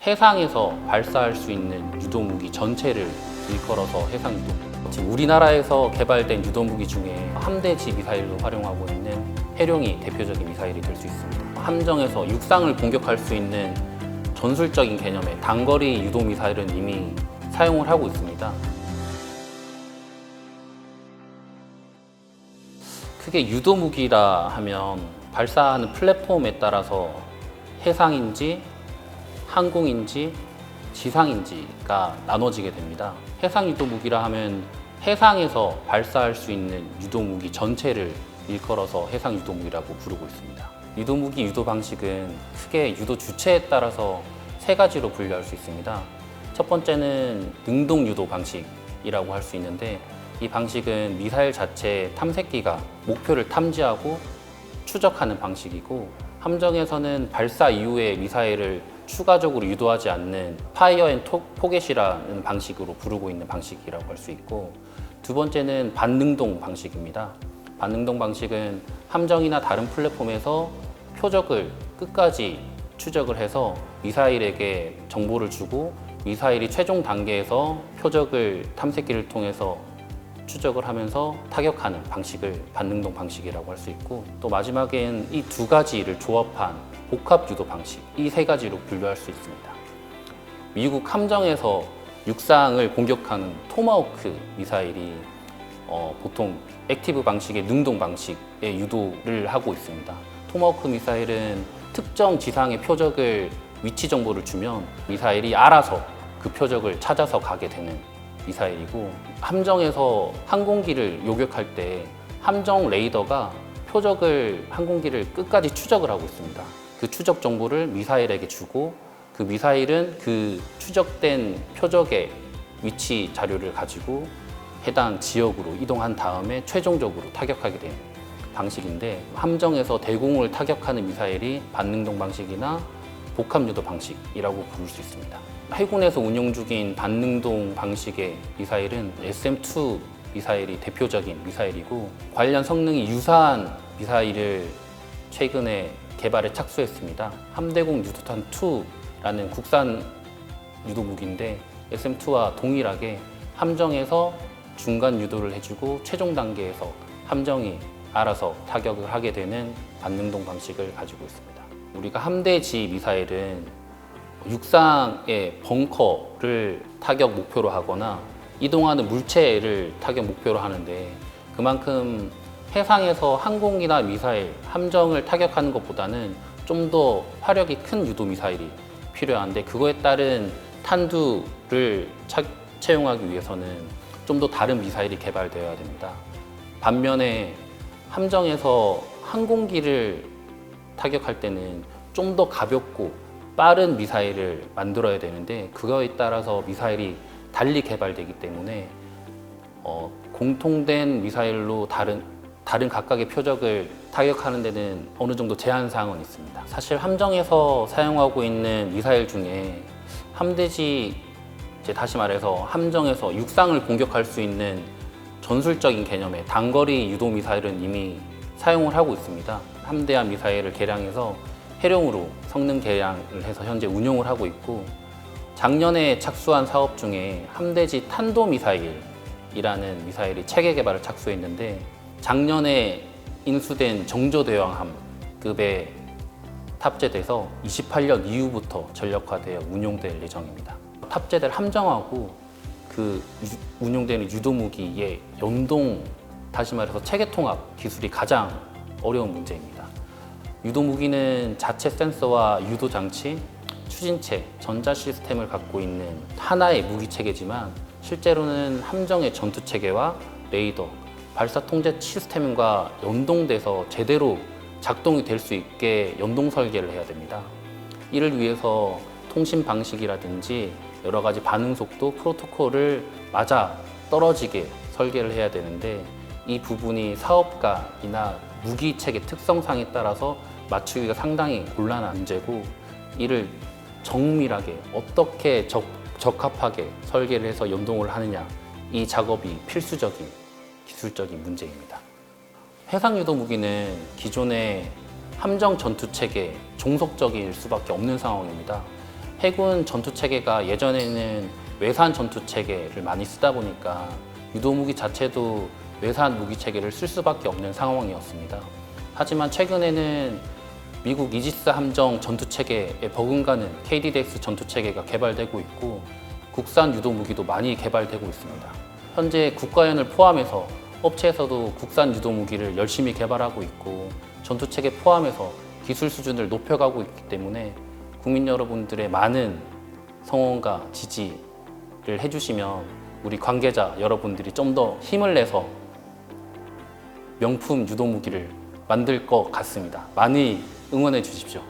해상에서 발사할 수 있는 유도무기 전체를 일컬어서 해상유도. 지금 우리나라에서 개발된 유도무기 중에 함대지 미사일로 활용하고 있는 해룡이 대표적인 미사일이 될 수 있습니다. 함정에서 육상을 공격할 수 있는 전술적인 개념의 단거리 유도 미사일은 이미 사용을 하고 있습니다. 크게 유도무기라 하면 발사하는 플랫폼에 따라서 해상인지 항공인지 지상인지가 나눠지게 됩니다. 해상 유도무기라 하면 해상에서 발사할 수 있는 유도무기 전체를 일컬어서 해상 유도무기라고 부르고 있습니다. 유도무기 유도 방식은 크게 유도 주체에 따라서 세 가지로 분류할 수 있습니다. 첫 번째는 능동 유도 방식이라고 할 수 있는데, 이 방식은 미사일 자체 탐색기가 목표를 탐지하고 추적하는 방식이고, 함정에서는 발사 이후에 미사일을 추가적으로 유도하지 않는 파이어 앤 포겟이라는 방식으로 부르고 있는 방식이라고 할 수 있고, 두 번째는 반능동 방식입니다. 반능동 방식은 함정이나 다른 플랫폼에서 표적을 끝까지 추적을 해서 미사일에게 정보를 주고, 미사일이 최종 단계에서 표적을 탐색기를 통해서 추적을 하면서 타격하는 방식을 반능동 방식이라고 할 수 있고, 또 마지막엔 이 두 가지를 조합한 복합 유도 방식, 이 세 가지로 분류할 수 있습니다. 미국 함정에서 육상을 공격하는 토마호크 미사일이 보통 액티브 방식의 능동 방식의 유도를 하고 있습니다. 토마호크 미사일은 특정 지상의 표적을 위치 정보를 주면 미사일이 알아서 그 표적을 찾아서 가게 되는 미사일이고, 함정에서 항공기를 요격할 때 함정 레이더가 항공기를 끝까지 추적을 하고 있습니다. 그 추적 정보를 미사일에게 주고, 그 미사일은 그 추적된 표적의 위치 자료를 가지고 해당 지역으로 이동한 다음에 최종적으로 타격하게 되는 방식인데, 함정에서 대공을 타격하는 미사일이 반능동 방식이나 복합유도 방식이라고 부를 수 있습니다. 해군에서 운용 중인 반능동 방식의 미사일은 SM-2 미사일이 대표적인 미사일이고, 관련 성능이 유사한 미사일을 최근에 개발에 착수했습니다. 함대공 유도탄 2라는 국산 유도무기인데, SM-2와 동일하게 함정에서 중간 유도를 해주고 최종 단계에서 함정이 알아서 타격을 하게 되는 반능동 방식을 가지고 있습니다. 우리가 함대지 미사일은 육상의 벙커를 타격 목표로 하거나 이동하는 물체를 타격 목표로 하는데, 그만큼 해상에서 항공기나 미사일, 함정을 타격하는 것보다는 좀 더 화력이 큰 유도 미사일이 필요한데, 그거에 따른 탄두를 채용하기 위해서는 좀 더 다른 미사일이 개발되어야 됩니다. 반면에 함정에서 항공기를 타격할 때는 좀 더 가볍고 빠른 미사일을 만들어야 되는데, 그거에 따라서 미사일이 달리 개발되기 때문에 공통된 미사일로 다른 각각의 표적을 타격하는 데는 어느 정도 제한 사항은 있습니다. 사실 함정에서 사용하고 있는 미사일 중에 함대지, 다시 말해서 함정에서 육상을 공격할 수 있는 전술적인 개념의 단거리 유도 미사일은 이미 사용을 하고 있습니다. 함대한 미사일을 개량해서 해룡으로 성능 개량을 해서 현재 운용을 하고 있고, 작년에 착수한 사업 중에 함대지 탄도미사일이라는 미사일이 체계 개발을 착수했는데, 작년에 인수된 정조대왕함급에 탑재돼서 28년 이후부터 전력화되어 운용될 예정입니다. 탑재될 함정하고 그 운용되는 유도무기의 연동, 다시 말해서 체계통합 기술이 가장 어려운 문제입니다. 유도무기는 자체 센서와 유도장치, 추진체, 전자 시스템을 갖고 있는 하나의 무기체계지만, 실제로는 함정의 전투체계와 레이더, 발사 통제 시스템과 연동돼서 제대로 작동이 될 수 있게 연동 설계를 해야 됩니다. 이를 위해서 통신 방식이라든지 여러 가지 반응 속도, 프로토콜을 맞아 떨어지게 설계를 해야 되는데, 이 부분이 사업가이나 무기 체계 특성상에 따라서 맞추기가 상당히 곤란한 문제고, 이를 정밀하게 어떻게 적합하게 설계를 해서 연동을 하느냐, 이 작업이 필수적인 기술적인 문제입니다. 해상 유도 무기는 기존의 함정 전투 체계 종속적일 수밖에 없는 상황입니다. 해군 전투 체계가 예전에는 외산 전투 체계를 많이 쓰다 보니까 유도 무기 자체도 외산 무기 체계를 쓸 수밖에 없는 상황이었습니다. 하지만 최근에는 미국 이지스 함정 전투 체계에 버금가는 KDDX 전투 체계가 개발되고 있고 국산 유도 무기도 많이 개발되고 있습니다. 현재 국가연을 포함해서 업체에서도 국산 유도 무기를 열심히 개발하고 있고 전투 체계 포함해서 기술 수준을 높여가고 있기 때문에 국민 여러분들의 많은 성원과 지지를 해주시면 우리 관계자 여러분들이 좀 더 힘을 내서 명품 유도 무기를 만들 것 같습니다. 많이 응원해 주십시오.